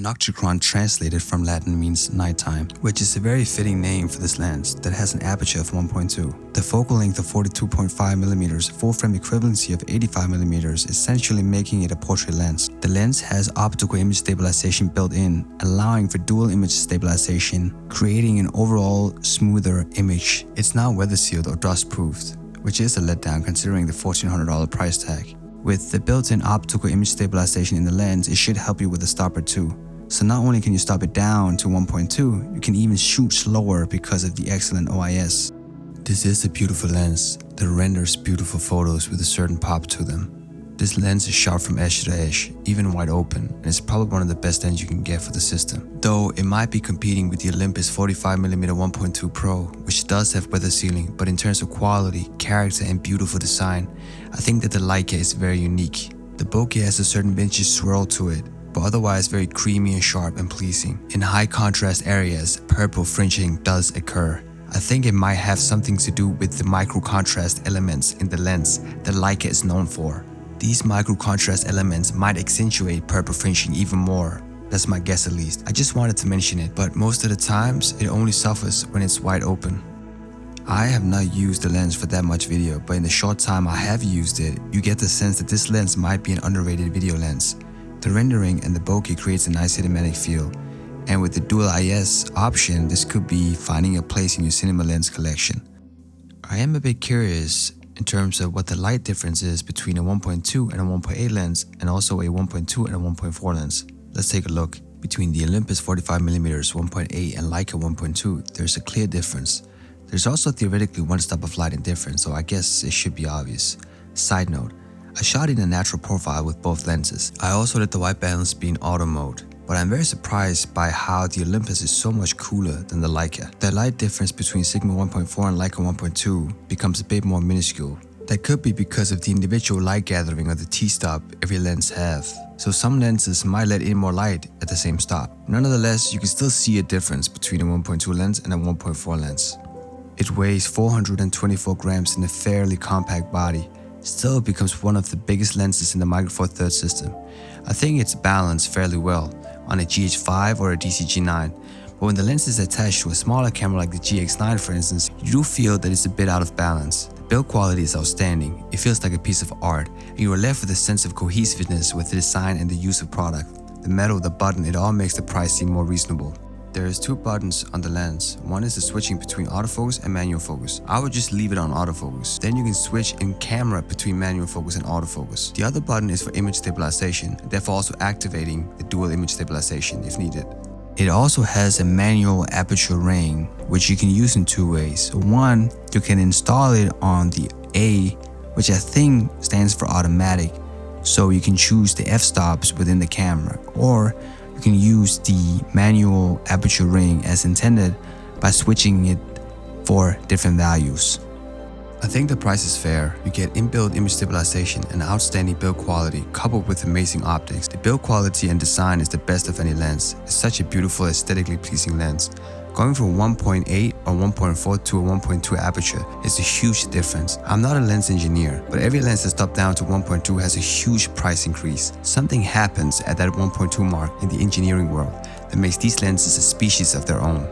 Nocticron translated from Latin means nighttime, which is a very fitting name for this lens that has an aperture of 1.2. The focal length of 42.5mm, full frame equivalency of 85mm, essentially making it a portrait lens. The lens has optical image stabilization built in, allowing for dual image stabilization, creating an overall smoother image. It's not weather sealed or dust proofed, which is a letdown considering the $1,400 price tag. With the built-in optical image stabilization in the lens, it should help you with the stopper too. So not only can you stop it down to 1.2, you can even shoot slower because of the excellent OIS. This is a beautiful lens that renders beautiful photos with a certain pop to them. This lens is sharp from edge to edge, even wide open, and it's probably one of the best lens you can get for the system. Though it might be competing with the Olympus 45mm 1.2 Pro, which does have weather sealing, but in terms of quality, character, and beautiful design, I think that the Leica is very unique. The bokeh has a certain vintage swirl to it, but otherwise very creamy and sharp and pleasing. In high contrast areas, purple fringing does occur. I think it might have something to do with the micro contrast elements in the lens that Leica is known for. These micro contrast elements might accentuate purple fringing even more. That's my guess at least. I just wanted to mention it, but most of the times it only suffers when it's wide open. I have not used the lens for that much video, but in the short time I have used it, you get the sense that this lens might be an underrated video lens. The rendering and the bokeh creates a nice cinematic feel, and with the dual IS option, this could be finding a place in your cinema lens collection. I am a bit curious in terms of what the light difference is between a 1.2 and a 1.8 lens, and also a 1.2 and a 1.4 lens. Let's take a look. Between the Olympus 45mm 1.8 and Leica 1.2, there's a clear difference. There's also theoretically one stop of light difference, so I guess it should be obvious. Side note, I shot in a natural profile with both lenses. I also let the white balance be in auto mode, but I'm very surprised by how the Olympus is so much cooler than the Leica. The light difference between Sigma 1.4 and Leica 1.2 becomes a bit more minuscule. That could be because of the individual light gathering of the T-stop every lens have. So some lenses might let in more light at the same stop. Nonetheless, you can still see a difference between a 1.2 lens and a 1.4 lens. It weighs 424 grams in a fairly compact body. Still, it becomes one of the biggest lenses in the Micro Four Thirds system. I think it's balanced fairly well on a GH5 or a DC-G9, but when the lens is attached to a smaller camera like the GX9 for instance, you do feel that it's a bit out of balance. The build quality is outstanding, it feels like a piece of art, and you are left with a sense of cohesiveness with the design and the use of product. The metal, the button, it all makes the price seem more reasonable. There is two buttons on the lens. One is the switching between autofocus and manual focus. I would just leave it on autofocus. Then you can switch in camera between manual focus and autofocus. The other button is for image stabilization, therefore also activating the dual image stabilization if needed. It also has a manual aperture ring, which you can use in two ways. One, you can install it on the A, which I think stands for automatic, so you can choose the f-stops within the camera, or you can use the manual aperture ring as intended by switching it for different values. I think the price is fair. You get inbuilt image stabilization and outstanding build quality coupled with amazing optics. The build quality and design is the best of any lens. It's such a beautiful, aesthetically pleasing lens. Going from 1.8 or 1.4 to a 1.2 aperture is a huge difference. I'm not a lens engineer, but every lens that's dropped down to 1.2 has a huge price increase. Something happens at that 1.2 mark in the engineering world that makes these lenses a species of their own.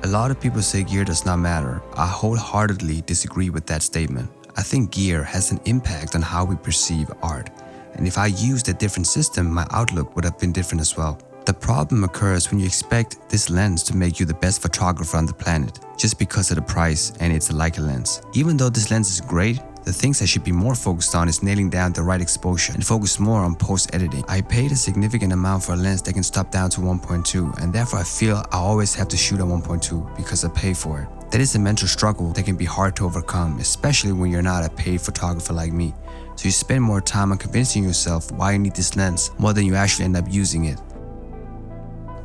A lot of people say gear does not matter. I wholeheartedly disagree with that statement. I think gear has an impact on how we perceive art, and if I used a different system, my outlook would have been different as well. The problem occurs when you expect this lens to make you the best photographer on the planet just because of the price and it's a Leica lens. Even though this lens is great, the things I should be more focused on is nailing down the right exposure and focus more on post-editing. I paid a significant amount for a lens that can stop down to 1.2, and therefore I feel I always have to shoot at 1.2 because I pay for it. That is a mental struggle that can be hard to overcome, especially when you're not a paid photographer like me. So you spend more time on convincing yourself why you need this lens more than you actually end up using it.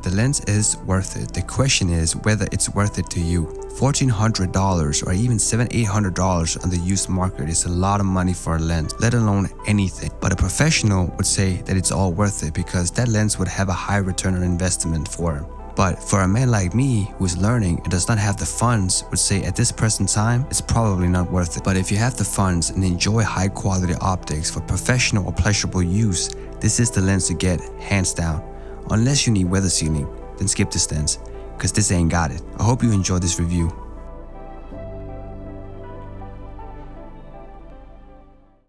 The lens is worth it. The question is whether it's worth it to you. $1,400 or even $700-800 on the used market is a lot of money for a lens, let alone anything. But a professional would say that it's all worth it because that lens would have a high return on investment for him. But for a man like me who is learning and does not have the funds, would say at this present time, it's probably not worth it. But if you have the funds and enjoy high quality optics for professional or pleasurable use, this is the lens to get, hands down. Unless you need weather sealing, then skip this lens, cause this ain't got it. I hope you enjoyed this review.